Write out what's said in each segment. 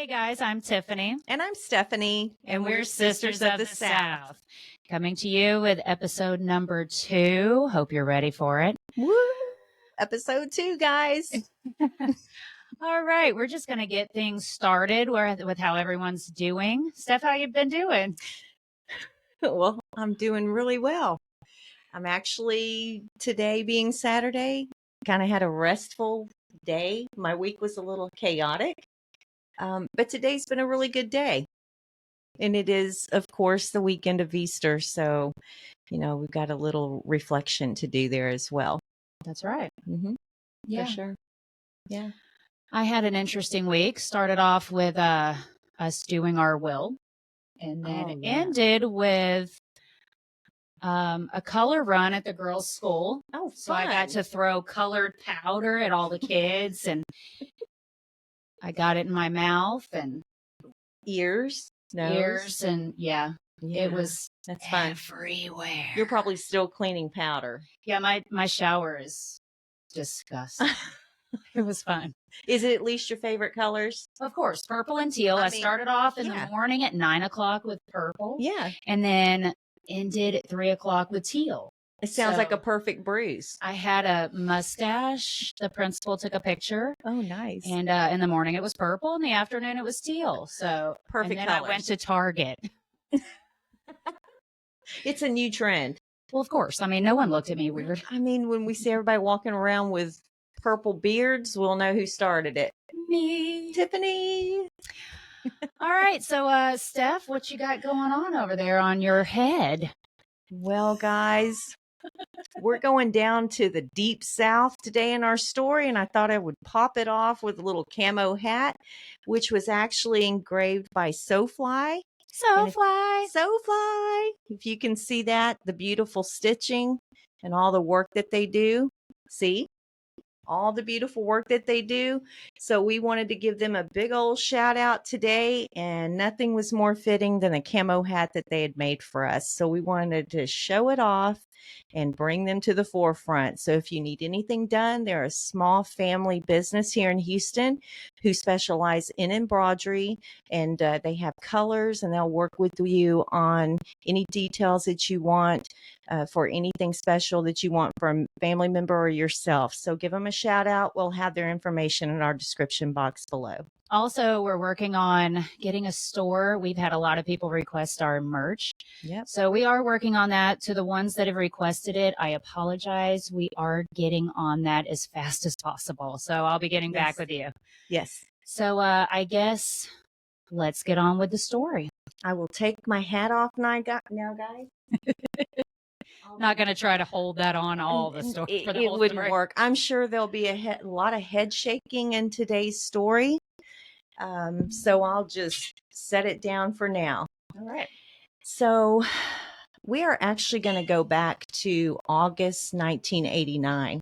Hey guys, I'm Tiffany. And I'm Stephanie. And we're Sisters of the South. Coming to you with episode number 2. Hope you're ready for it. Woo! Episode 2, guys. All right, we're just going to get things started with how everyone's doing. Steph, how you been doing? Well, I'm doing really well. I'm actually, today being Saturday, kind of had a restful day. My week was a little chaotic, but today's been a really good day. And it is, of course, the weekend of Easter. So, we've got a little reflection to do there as well. That's right. Mm-hmm. Yeah. For sure. Yeah. I had an interesting week. Started off with us doing our will, and then ended with a color run at the girls' school. Oh, fun. So I got to throw colored powder at all the kids, and I got it in my mouth and ears, nose. and it was that's fun. Everywhere. You're probably still cleaning powder. Yeah, my shower is disgusting. It was fun. Is it at least your favorite colors? Of course, purple and teal. I started off in the morning at 9:00 with purple. Yeah. And then ended at 3:00 with teal. It sounds like a perfect bruise. I had a mustache. The principal took a picture. Oh, nice. And in the morning it was purple. In the afternoon it was teal. So perfect. And then I went to Target. It's a new trend. Well, of course. I mean, no one looked at me weird. I mean, when we see everybody walking around with purple beards, we'll know who started it. Me. Tiffany. All right. So, Steph, what you got going on over there on your head? Well, guys, we're going down to the deep South today in our story, and I thought I would pop it off with a little camo hat, which was actually engraved by Sofly. Sofly. If you can see that, the beautiful stitching and all the work that they do. See? All the beautiful work that they do. So we wanted to give them a big old shout out today, and nothing was more fitting than a camo hat that they had made for us. So we wanted to show it off and bring them to the forefront. So if you need anything done, they're a small family business here in Houston who specialize in embroidery, and they have colors, and they'll work with you on any details that you want for anything special that you want from a family member or yourself. So give them a shout out. We'll have their information in our description box below. Also, we're working on getting a store. We've had a lot of people request our merch. Yep. So we are working on that. To the ones that have requested it, I apologize. We are getting on that as fast as possible. So I'll be getting back with you. Yes. So I guess let's get on with the story. I will take my hat off now, guys. Not going to try to hold that on all the story. It wouldn't work. I'm sure there'll be a lot of head shaking in today's story. So I'll just set it down for now. All right. So we are actually going to go back to August 1989,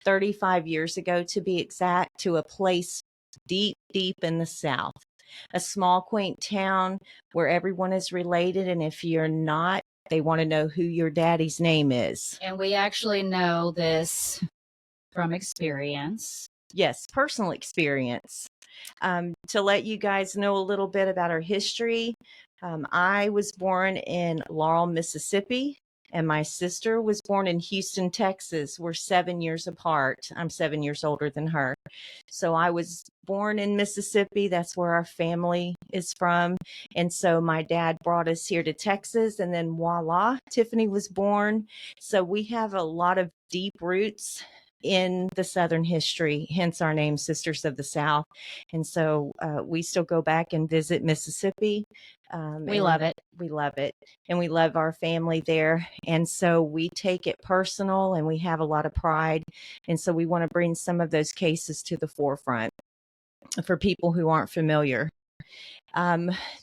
35 years ago to be exact, to a place deep, deep in the South, a small, quaint town where everyone is related. And if you're not, they want to know who your daddy's name is. And we actually know this from experience. Yes, personal experience. To let you guys know a little bit about our history, I was born in Laurel, Mississippi, and my sister was born in Houston, Texas. We're 7 years apart. I'm 7 years older than her. So I was born in Mississippi. That's where our family is from. And so my dad brought us here to Texas, and then voila, Tiffany was born. So we have a lot of deep roots in the Southern history, hence our name, Sisters of the South. And so we still go back and visit Mississippi. We love it. We love it. And we love our family there. And so we take it personal, and we have a lot of pride. And so we want to bring some of those cases to the forefront for people who aren't familiar.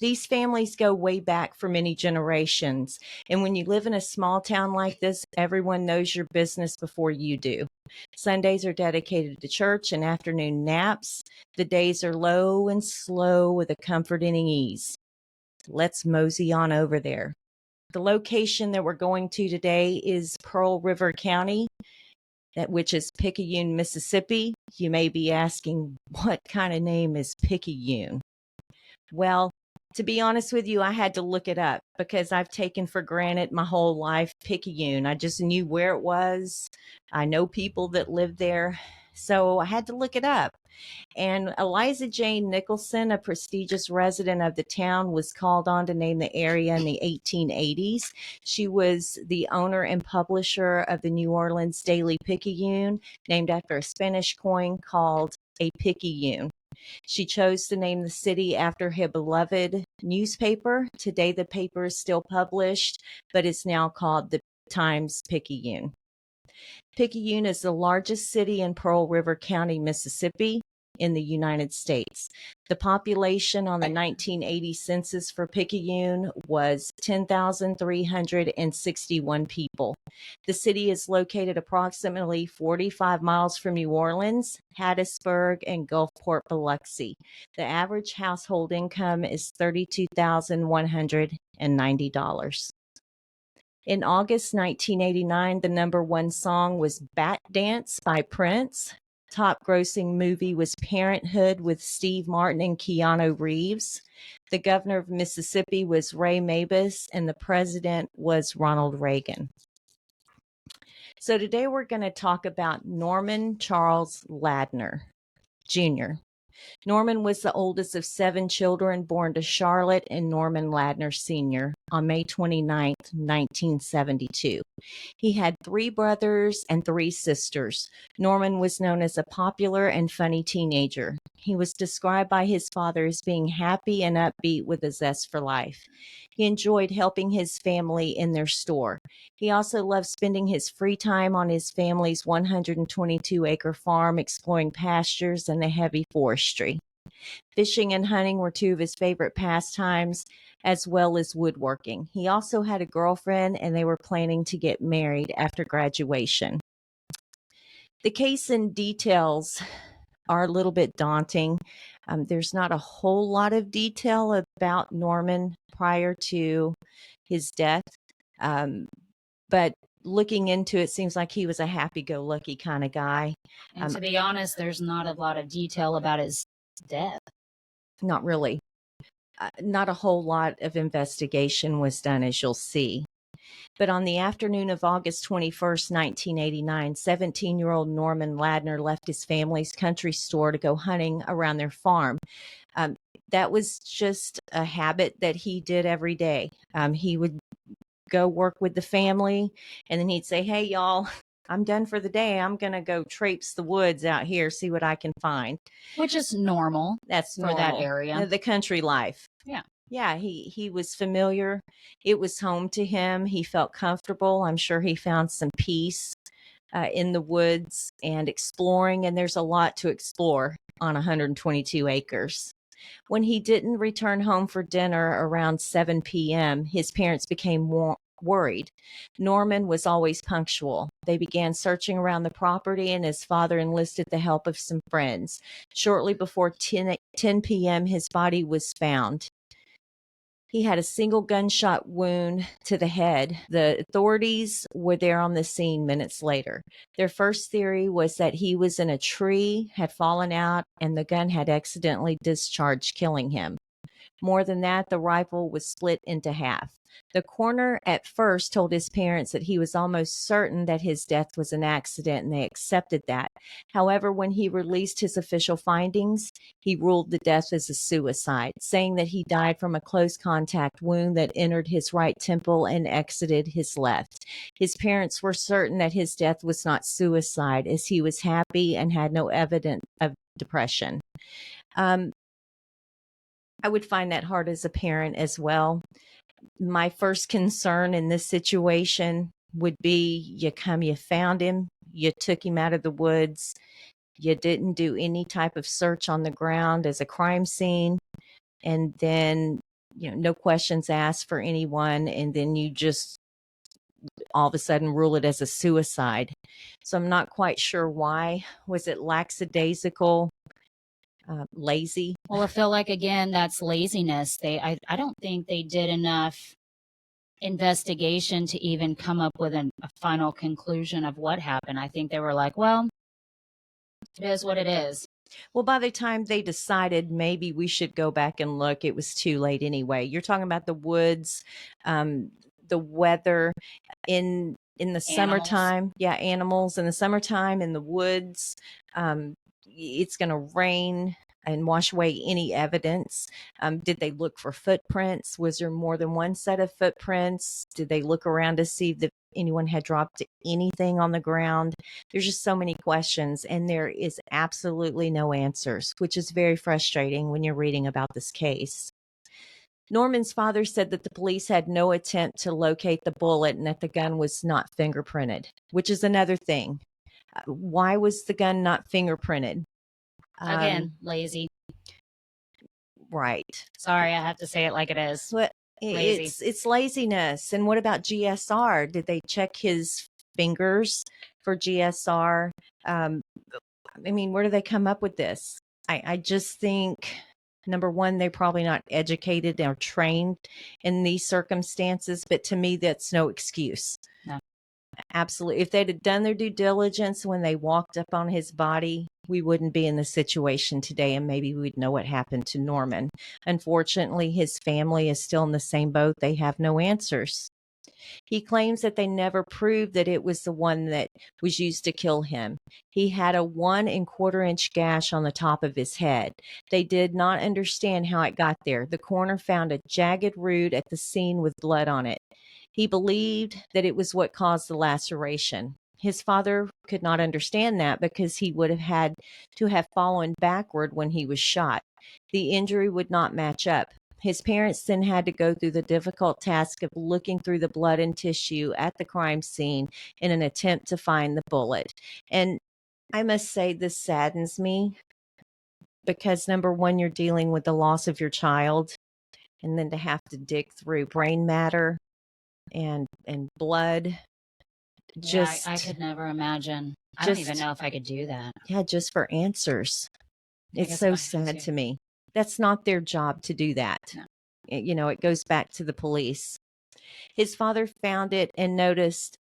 These families go way back for many generations. And when you live in a small town like this, everyone knows your business before you do. Sundays are dedicated to church and afternoon naps. The days are low and slow with a comforting ease. Let's mosey on over there. The location that we're going to today is Pearl River County, which is Picayune, Mississippi. You may be asking, what kind of name is Picayune? Well, to be honest with you, I had to look it up because I've taken for granted my whole life Picayune. I just knew where it was. I know people that live there. So I had to look it up. And Eliza Jane Nicholson, a prestigious resident of the town, was called on to name the area in the 1880s. She was the owner and publisher of the New Orleans Daily Picayune, named after a Spanish coin called a Picayune. She chose to name the city after her beloved newspaper. Today, the paper is still published, but it's now called the Times Picayune. Picayune is the largest city in Pearl River County, Mississippi, in the United States. The population on the 1980 census for Picayune was 10,361 people. The city is located approximately 45 miles from New Orleans, Hattiesburg, and Gulfport, Biloxi. The average household income is $32,190. In August 1989, the number one song was Bat Dance by Prince. Top grossing movie was Parenthood with Steve Martin and Keanu Reeves. The governor of Mississippi was Ray Mabus, and the president was Ronald Reagan. So today we're going to talk about Norman Charles Ladner, Jr. Norman was the oldest of 7 children born to Charlotte and Norman Ladner Sr. on May 29, 1972. He had 3 brothers and 3 sisters. Norman was known as a popular and funny teenager. He was described by his father as being happy and upbeat with a zest for life. He enjoyed helping his family in their store. He also loved spending his free time on his family's 122-acre farm, exploring pastures and the heavy forestry. Fishing and hunting were 2 of his favorite pastimes, as well as woodworking. He also had a girlfriend, and they were planning to get married after graduation. The case and details are a little bit daunting. There's not a whole lot of detail about Norman prior to his death, but looking into it, seems like he was a happy-go-lucky kind of guy. And to be honest, there's not a lot of detail about his death. Not really. Not a whole lot of investigation was done, as you'll see. But on the afternoon of August 21st, 1989, 17-year-old Norman Ladner left his family's country store to go hunting around their farm. That was just a habit that he did every day. He would go work with the family, and then he'd say, "Hey, y'all, I'm done for the day. I'm going to go traipse the woods out here, see what I can find." Which is normal. That's for normal. that area. The country life. Yeah. Yeah, he was familiar. It was home to him. He felt comfortable. I'm sure he found some peace in the woods and exploring, and there's a lot to explore on 122 acres. When he didn't return home for dinner around 7 p.m., his parents became worried. Norman was always punctual. They began searching around the property, and his father enlisted the help of some friends. Shortly before 10 p.m., his body was found. He had a single gunshot wound to the head. The authorities were there on the scene minutes later. Their first theory was that he was in a tree, had fallen out, and the gun had accidentally discharged, killing him. More than that, the rifle was split into half. The coroner at first told his parents that he was almost certain that his death was an accident, and they accepted that. However, when he released his official findings, he ruled the death as a suicide, saying that he died from a close contact wound that entered his right temple and exited his left. His parents were certain that his death was not suicide, as he was happy and had no evidence of depression. I would find that hard as a parent as well. My first concern in this situation would be you found him, you took him out of the woods, you didn't do any type of search on the ground as a crime scene, and then, no questions asked for anyone, and then you just all of a sudden rule it as a suicide. So I'm not quite sure why. Was it lackadaisical? Lazy? Well, I feel like, again, that's laziness. I don't think they did enough investigation to even come up with a final conclusion of what happened. I think they were like, well, it is what it is. Well, by the time they decided maybe we should go back and look, it was too late anyway. You're talking about the woods, um, the weather in the Animals. summertime. Yeah, animals in the summertime in the woods. It's going to rain and wash away any evidence. Did they look for footprints? Was there more than one set of footprints? Did they look around to see if anyone had dropped anything on the ground? There's just so many questions, and there is absolutely no answers, which is very frustrating when you're reading about this case. Norman's father said that the police had no attempt to locate the bullet and that the gun was not fingerprinted, which is another thing. Why was the gun not fingerprinted? Again, lazy. Right. Sorry, I have to say it like it is. But Lazy. it's laziness. And what about GSR? Did they check his fingers for GSR? I mean, where do they come up with this? I just think, number one, they're probably not educated or trained in these circumstances. But to me, that's no excuse. No. Absolutely. If they'd have done their due diligence when they walked up on his body, we wouldn't be in this situation today, and maybe we'd know what happened to Norman. Unfortunately, his family is still in the same boat. They have no answers. He claims that they never proved that it was the one that was used to kill him. He had a 1¼ inch gash on the top of his head. They did not understand how it got there. The coroner found a jagged root at the scene with blood on it. He believed that it was what caused the laceration. His father could not understand that because he would have had to have fallen backward when he was shot. The injury would not match up. His parents then had to go through the difficult task of looking through the blood and tissue at the crime scene in an attempt to find the bullet. And I must say, this saddens me because, number one, you're dealing with the loss of your child, and then to have to dig through brain matter and blood. Yeah, I could never imagine. I don't even know if I could do that. Yeah, just for answers. It's so sad to me. That's not their job to do that. No. You know, it goes back to the police. His father found it and noticed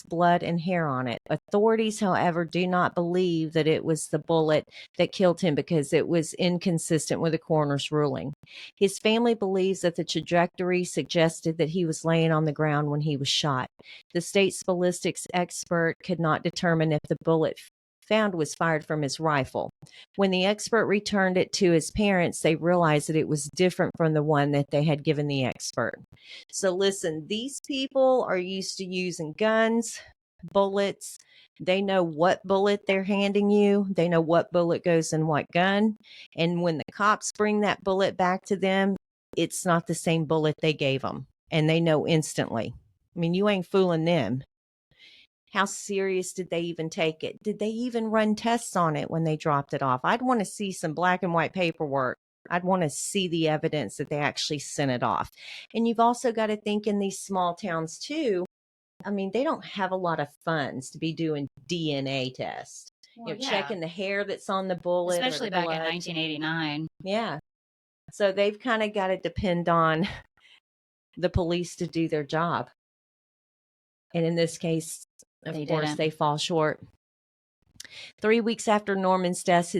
blood and hair on it. Authorities, however, do not believe that it was the bullet that killed him because it was inconsistent with the coroner's ruling. His family believes that the trajectory suggested that he was laying on the ground when he was shot. The state's ballistics expert could not determine if the bullet found was fired from his rifle. When the expert returned it to his parents, they realized that it was different from the one that they had given the expert. So listen, these people are used to using guns, bullets. They know what bullet they're handing you. They know what bullet goes in what gun. And when the cops bring that bullet back to them, it's not the same bullet they gave them. And they know instantly. I mean, you ain't fooling them. How serious did they even take it? Did they even run tests on it when they dropped it off? I'd want to see some black and white paperwork. I'd want to see the evidence that they actually sent it off. And you've also got to think, in these small towns too, I mean, they don't have a lot of funds to be doing DNA tests. Well, checking the hair that's on the bullet. Especially back in 1989. Yeah. So they've kind of got to depend on the police to do their job. And in this case, of course, they fall short. 3 weeks after Norman's death,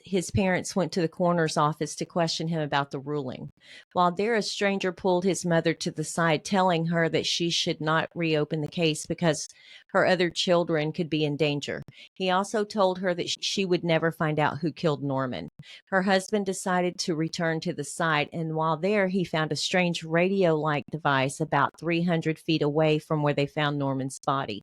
his parents went to the coroner's office to question him about the ruling. While there, a stranger pulled his mother to the side, telling her that she should not reopen the case because her other children could be in danger. He also told her that she would never find out who killed Norman. Her husband decided to return to the site, and while there, he found a strange radio-like device about 300 feet away from where they found Norman's body.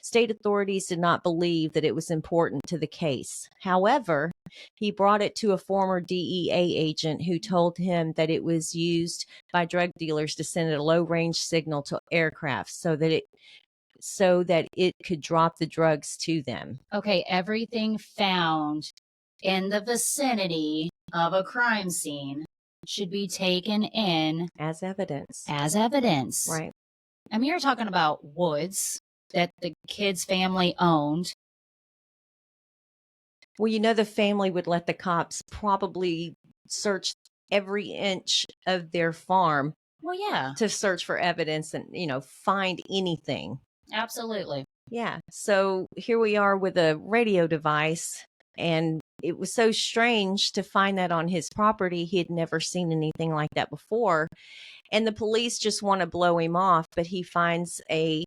State authorities did not believe that it was important to the case. However, he brought it to a former DEA agent who told him that it was used by drug dealers to send a low-range signal to aircraft so that it could drop the drugs to them. Okay, everything found in the vicinity of a crime scene should be taken in as evidence. Right. I mean, you're talking about woods that the kid's family owned. Well, you know, the family would let the cops probably search every inch of their farm. Well, yeah. To search for evidence and, find anything. Absolutely. Yeah. So here we are with a radio device, and it was so strange to find that on his property. He had never seen anything like that before. And the police just want to blow him off, but he finds a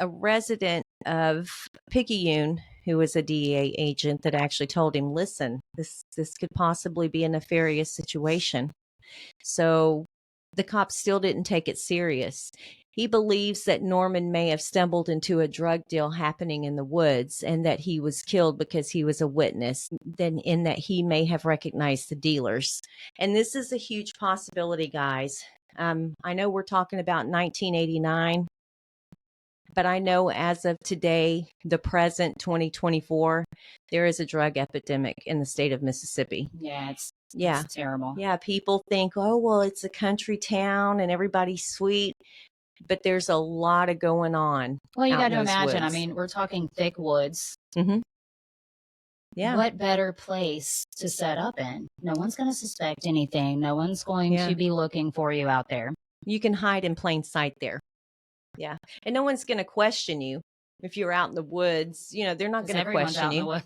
resident of Picayune who was a DEA agent that actually told him, listen, this could possibly be a nefarious situation. So the cops still didn't take it serious. He believes that Norman may have stumbled into a drug deal happening in the woods and that he was killed because he was a witness, then in that he may have recognized the dealers. And this is a huge possibility, guys. I know we're talking about 1989, but I know as of today, the present 2024, there is a drug epidemic in the state of Mississippi. Yeah, it's terrible. Yeah, people think, oh, well, it's a country town and everybody's sweet, but there's a lot of going on. Well, you got to those imagine, woods. I mean, we're talking thick woods. Mm-hmm. Yeah. What better place to set up in? No one's going to suspect anything. No one's going to be looking for you out there. You can hide in plain sight there. Yeah. And no one's going to question you if you're out in the woods. You know, they're not going to question you. I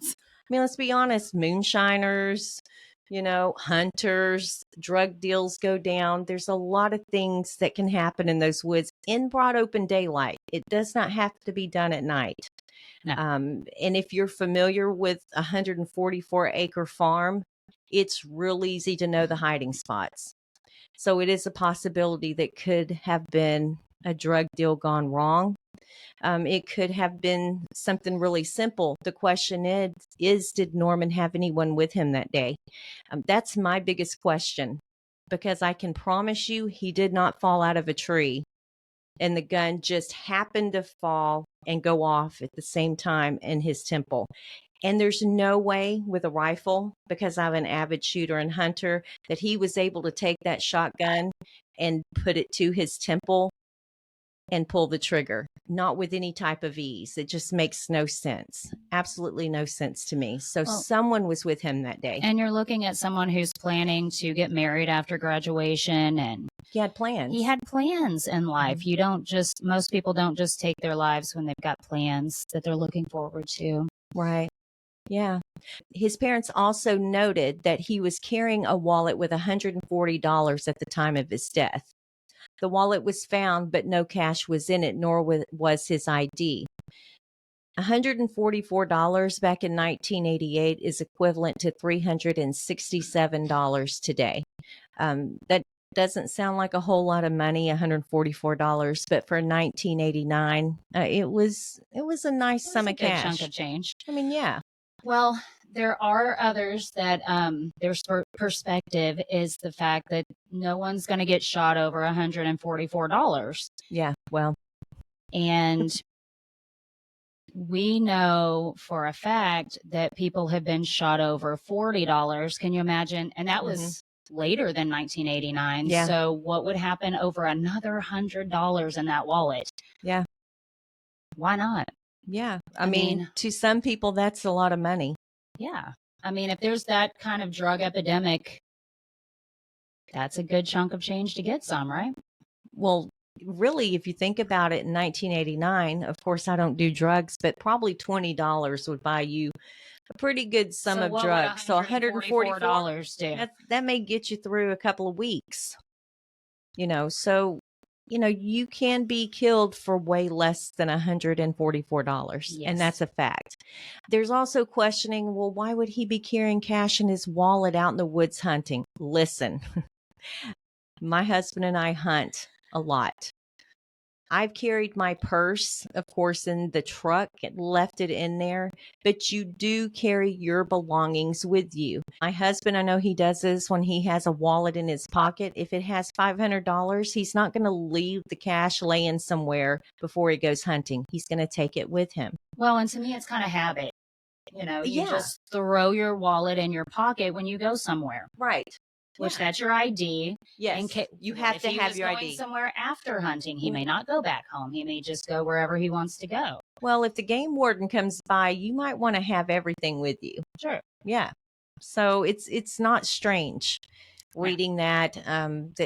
mean, let's be honest, moonshiners, you know, hunters, drug deals go down. There's a lot of things that can happen in those woods in broad open daylight. It does not have to be done at night. No. And if you're familiar with a 144-acre farm, it's real easy to know the hiding spots. So it is a possibility that could have been a drug deal gone wrong. It could have been something really simple. The question is did Norman have anyone with him that day? That's my biggest question, because I can promise you he did not fall out of a tree and the gun just happened to fall and go off at the same time in his temple. And there's no way with a rifle, because I'm an avid shooter and hunter, that he was able to take that shotgun and put it to his temple and pull the trigger. Not with any type of ease. It just makes no sense. Absolutely no sense to me. So someone was with him that day. And you're looking at someone who's planning to get married after graduation, and he had plans. He had plans in life. You don't just, most people don't just take their lives when they've got plans that they're looking forward to. Right. Yeah. His parents also noted that he was carrying a wallet with $140 at the time of his death. The wallet was found, but no cash was in it, nor was his ID. $144 back in 1988 is equivalent to $367 today. That doesn't sound like a whole lot of money, $144, but for 1989, it was a nice sum of cash. Chunk of change. I mean, yeah. Well, there are others that their perspective is the fact that no one's going to get shot over $144. Yeah, well. And we know for a fact that people have been shot over $40. Can you imagine? And that was later than 1989. Yeah. So what would happen over another $100 in that wallet? Yeah. Why not? Yeah. I mean, to some people, that's a lot of money. Yeah. I mean, if there's that kind of drug epidemic, that's a good chunk of change to get some, right? Well, really, if you think about it, in 1989, of course, I don't do drugs, but probably $20 would buy you a pretty good sum of drugs. So $144 do. That may get you through a couple of weeks. You know, so you can be killed for way less than $144. Yes. And that's a fact. There's also questioning, well, why would he be carrying cash in his wallet out in the woods hunting? Listen, my husband and I hunt a lot. I've carried my purse, of course, in the truck and left it in there, but you do carry your belongings with you. My husband, I know he does this when he has a wallet in his pocket. If it has $500, he's not going to leave the cash laying somewhere before he goes hunting. He's going to take it with him. Well, and to me, it's kind of habit. You know, you just throw your wallet in your pocket when you go somewhere. Right. Which that's your ID. Yes, you have to have your ID. If he was going somewhere after hunting, he may not go back home. He may just go wherever he wants to go. Well, if the game warden comes by, you might want to have everything with you. Sure. Yeah. So it's not strange. reading that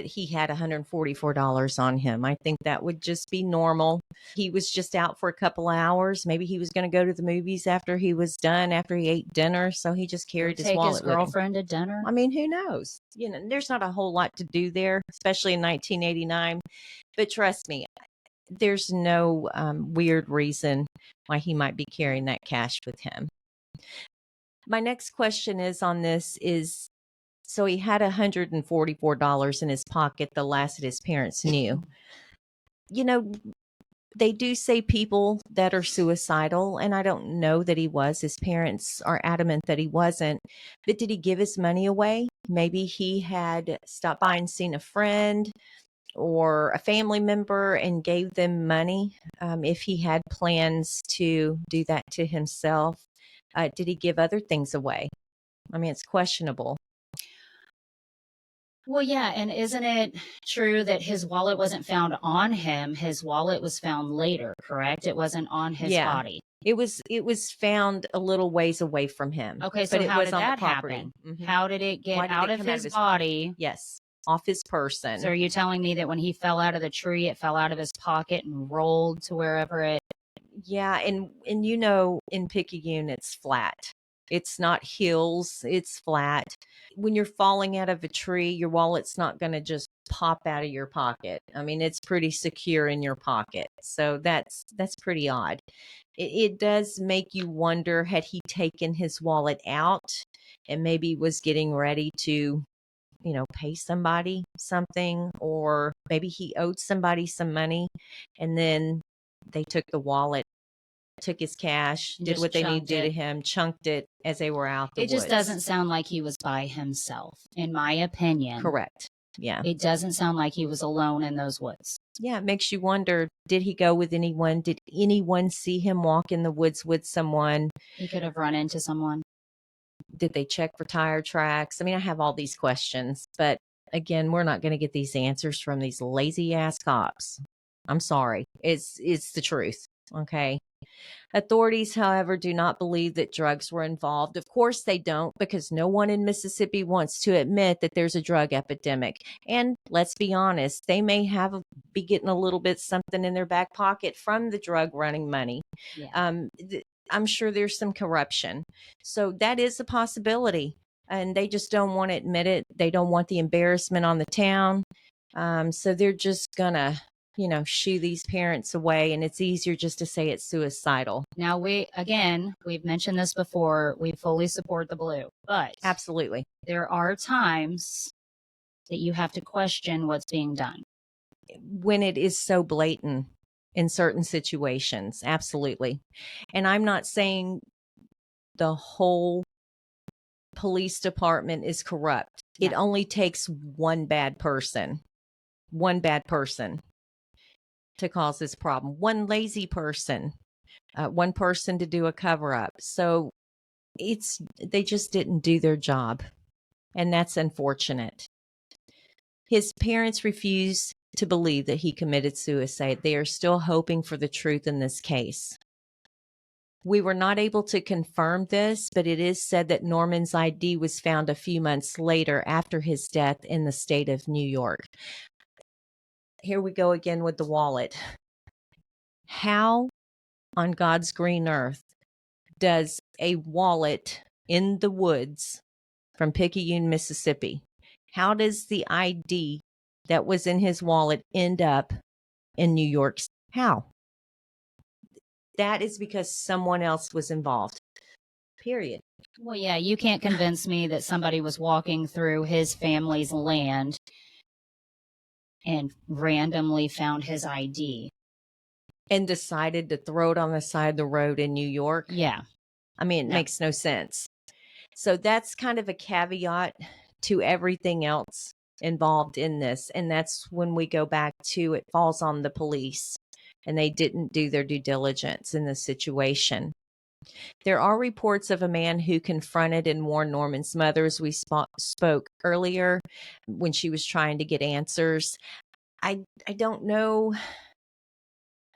he had $144 on him. I think that would just be normal. He was just out for a couple of hours. Maybe he was going to go to the movies after he was done, after he ate dinner. So he just Go carried his take his wallet with him. girlfriend to dinner. I mean, who knows? There's not a whole lot to do there, especially in 1989. But trust me, there's no weird reason why he might be carrying that cash with him. My next question is on this is, so he had $144 in his pocket, the last that his parents knew. They do say people that are suicidal, and I don't know that he was. His parents are adamant that he wasn't. But did he give his money away? Maybe he had stopped by and seen a friend or a family member and gave them money if he had plans to do that to himself. Did he give other things away? I mean, it's questionable. Well, yeah, and isn't it true that his wallet wasn't found on him? His wallet was found later, correct? It wasn't on his body. It was found a little ways away from him. Okay, so but how it was did on that the property. happen? Mm-hmm. How did it get out of his body? Yes, off his person. So are you telling me that when he fell out of the tree, it fell out of his pocket and rolled to wherever it? Yeah, and in Picayune, it's flat. It's not hills, it's flat. When you're falling out of a tree, your wallet's not going to just pop out of your pocket. I mean, it's pretty secure in your pocket. So that's pretty odd. It does make you wonder, had he taken his wallet out and maybe was getting ready to pay somebody something, or maybe he owed somebody some money and then they took the wallet, took his cash, did what they need to do to him, chunked it as they were out the woods. It just doesn't sound like he was by himself, in my opinion. Correct. Yeah. It doesn't sound like he was alone in those woods. Yeah, it makes you wonder, did he go with anyone? Did anyone see him walk in the woods with someone? He could have run into someone. Did they check for tire tracks? I mean, I have all these questions, but again, we're not going to get these answers from these lazy ass cops. I'm sorry. It's the truth. Okay. Authorities, however, do not believe that drugs were involved. Of course they don't, because no one in Mississippi wants to admit that there's a drug epidemic. And let's be honest, they may be getting a little bit something in their back pocket from the drug running money. Yeah. I'm sure there's some corruption. So that is a possibility. And they just don't want to admit it. They don't want the embarrassment on the town. So they're just going to shoo these parents away, and it's easier just to say it's suicidal. Now, we've mentioned this before, we fully support the blue, but absolutely, there are times that you have to question what's being done. When it is so blatant in certain situations, absolutely. And I'm not saying the whole police department is corrupt. No. It only takes one bad person to cause this problem. One lazy person, one person to do a cover up. So they just didn't do their job. And that's unfortunate. His parents refuse to believe that he committed suicide. They are still hoping for the truth in this case. We were not able to confirm this, but it is said that Norman's ID was found a few months later after his death in the state of New York. Here we go again with the wallet. How on God's green earth does a wallet in the woods from Picayune, Mississippi, how does the ID that was in his wallet end up in New York? How? That is because someone else was involved. Period. Well, yeah, you can't convince me that somebody was walking through his family's land and randomly found his ID. And decided to throw it on the side of the road in New York? Yeah. I mean, it makes no sense. So that's kind of a caveat to everything else involved in this. And that's when we go back to, it falls on the police, and they didn't do their due diligence in this situation. There are reports of a man who confronted and warned Norman's mother, as we spoke earlier, when she was trying to get answers. I don't know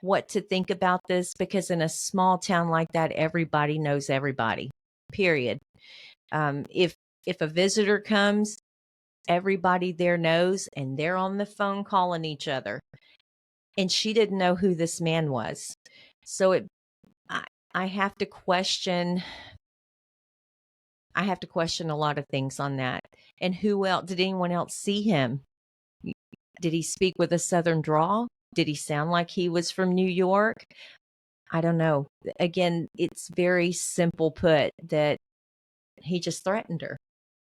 what to think about this, because in a small town like that, everybody knows everybody, period. If a visitor comes, everybody there knows, and they're on the phone calling each other. And she didn't know who this man was. So I, I have to question. I have to question a lot of things on that. And who else? Did anyone else see him? Did he speak with a Southern drawl? Did he sound like he was from New York? I don't know. Again, it's very simple put that he just threatened her.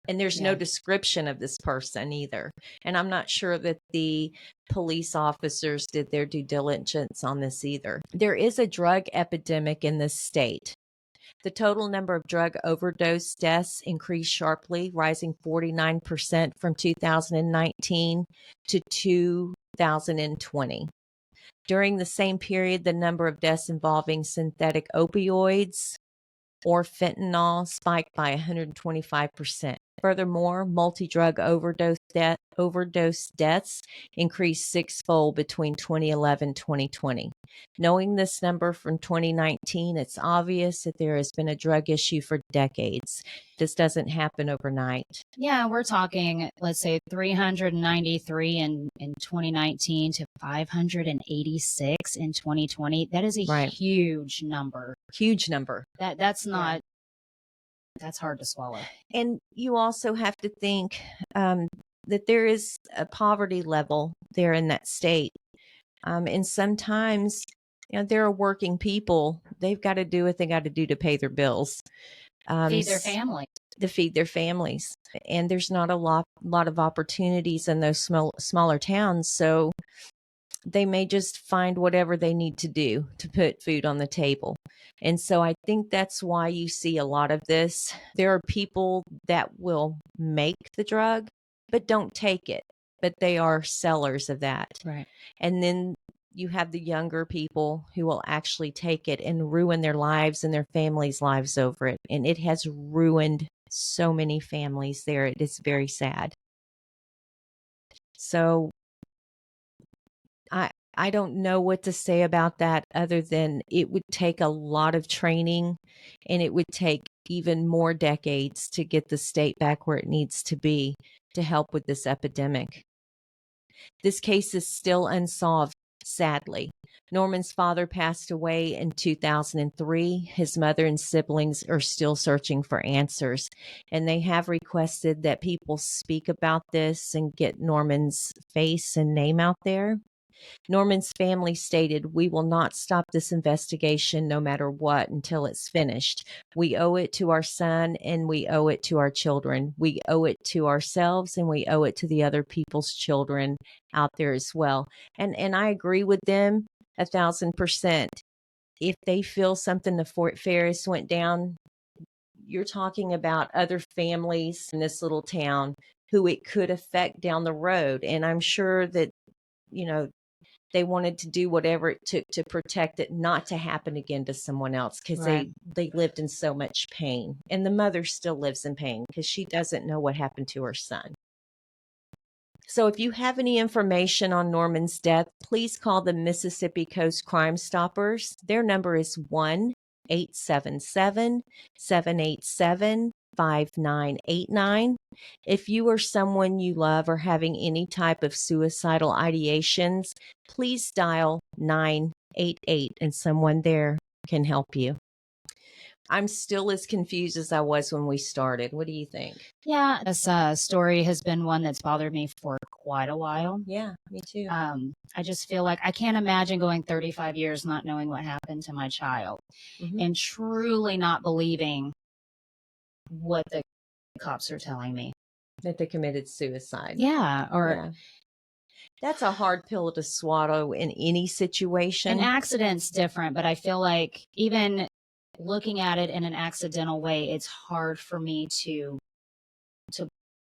And there's no description of this person either. And I'm not sure that the police officers did their due diligence on this either. There is a drug epidemic in this state. The total number of drug overdose deaths increased sharply, rising 49% from 2019 to 2020. During the same period, the number of deaths involving synthetic opioids or fentanyl spiked by 125%. Furthermore, multi-drug overdose deaths increased sixfold between 2011 and 2020. Knowing this number from 2019, it's obvious that there has been a drug issue for decades. This doesn't happen overnight. Yeah, we're talking, let's say, 393 in 2019 to 586 in 2020. That is a huge number. Huge number. That's not, that's hard to swallow. And you also have to think that there is a poverty level there in that state. And sometimes, there are working people. They've got to do what they got to do to pay their bills. Feed their family. To feed their families. And there's not a lot of opportunities in those smaller towns. So they may just find whatever they need to do to put food on the table. And so I think that's why you see a lot of this. There are people that will make the drug, but don't take it, but they are sellers of that. Right. And then you have the younger people who will actually take it and ruin their lives and their families' lives over it. And it has ruined so many families there. It is very sad. So I don't know what to say about that other than it would take a lot of training, and it would take even more decades to get the state back where it needs to be to help with this epidemic. This case is still unsolved, sadly. Norman's father passed away in 2003. His mother and siblings are still searching for answers, and they have requested that people speak about this and get Norman's face and name out there. Norman's family stated, "We will not stop this investigation no matter what until it's finished. We owe it to our son and we owe it to our children. We owe it to ourselves and we owe it to the other people's children out there as well." And I agree with them 1,000%. If they feel something to Fort Ferris went down, you're talking about other families in this little town who it could affect down the road. And I'm sure that, they wanted to do whatever it took to protect it not to happen again to someone else, because they lived in so much pain. And the mother still lives in pain because she doesn't know what happened to her son. So if you have any information on Norman's death, please call the Mississippi Coast Crime Stoppers. Their number is 1-877-787-5989. If you or someone you love are having any type of suicidal ideations, please dial 988 and someone there can help you. I'm still as confused as I was when we started. What do you think? Yeah, this story has been one that's bothered me for quite a while. Yeah, me too. I just feel like I can't imagine going 35 years not knowing what happened to my child and truly not believing what the cops are telling me. That they committed suicide. Yeah, that's a hard pill to swallow in any situation. An accident's different, but I feel like even looking at it in an accidental way, it's hard for me to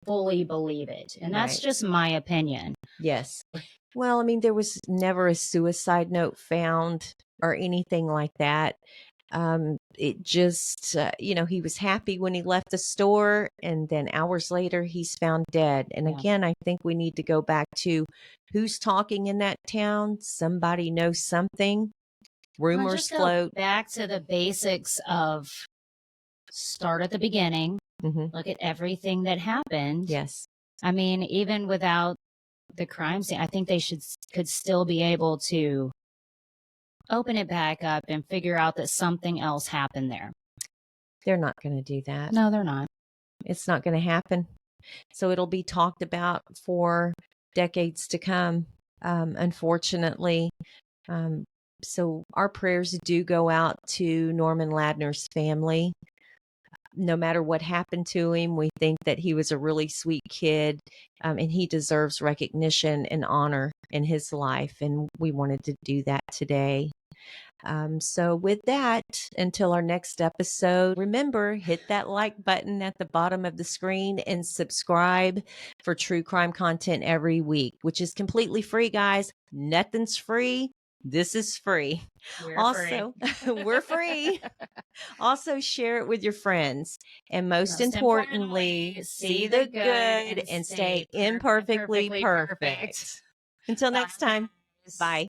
fully believe it. And that's just my opinion. Yes. Well, I mean, there was never a suicide note found or anything like that. It just, he was happy when he left the store, and then hours later he's found dead. And again, I think we need to go back to who's talking in that town. Somebody knows something. Rumors float. Back to the basics of start at the beginning, look at everything that happened. Yes. I mean, even without the crime scene, I think they could still be able to open it back up and figure out that something else happened there. They're not going to do that. No, they're not. It's not going to happen. So it'll be talked about for decades to come, unfortunately. So our prayers do go out to Norman Ladner's family. No matter what happened to him, we think that he was a really sweet kid, and he deserves recognition and honor in his life. And we wanted to do that today. So with that, until our next episode, remember, hit that like button at the bottom of the screen and subscribe for true crime content every week, which is completely free, guys. Nothing's free. This is free. We're free. Also, share it with your friends. And most importantly, see the good and stay imperfectly perfect. Until next time, bye.